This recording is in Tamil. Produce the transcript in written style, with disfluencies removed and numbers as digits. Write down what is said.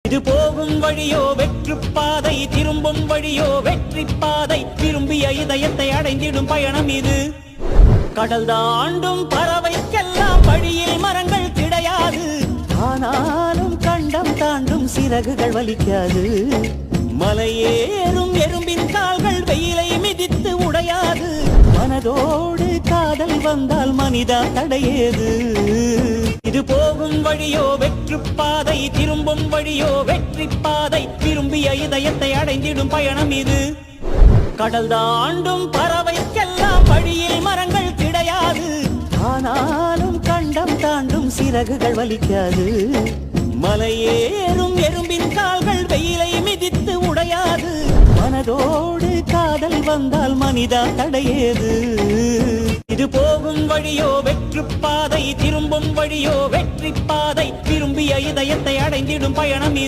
இது போகும் வழியோ வெற்று பாதை, திரும்பும் வழியோ வெற்றி பாதை, திரும்பிய இதயத்தை அடைந்திடும் பயணம் இது. கடல் தாண்டும் பறவைக்கெல்லாம் வழியில் மரங்கள் கிடையாது, ஆனாலும் கண்டம் தாண்டும் சிறகுகள் வலிக்காது. மலையேறும் எறும்பின் கால்கள் வெயிலை மிதித்து உடையாது, மனதோடு காதல் வந்தால் மனிதா தடையேது. இது போகும் வழியோ வெற்று பாதை, திரும்பும் வழியோ வெற்றி பாதை, திரும்பிய இதயத்தை அடைந்திடும் பயணம் இது. கடல் தாண்டும் பறவைக்கெல்லாம் வழியில் மரங்கள் கிடையாது, ஆனாலும் கண்டம் தாண்டும் சிறகுகள் வலிக்காது. மலையேறும் எறும்பின் கால்கள் வெயிலை மிதித்து உடையாது, மனதோடு காதல் வந்தால் மனிதா தடையேது. இது போகும் வழியோ வெற்று பாதை, திரும்பும் வழியோ வெற்றி பாதை, திரும்பிய இதயத்தை அடைந்திடும் பயணம் இது.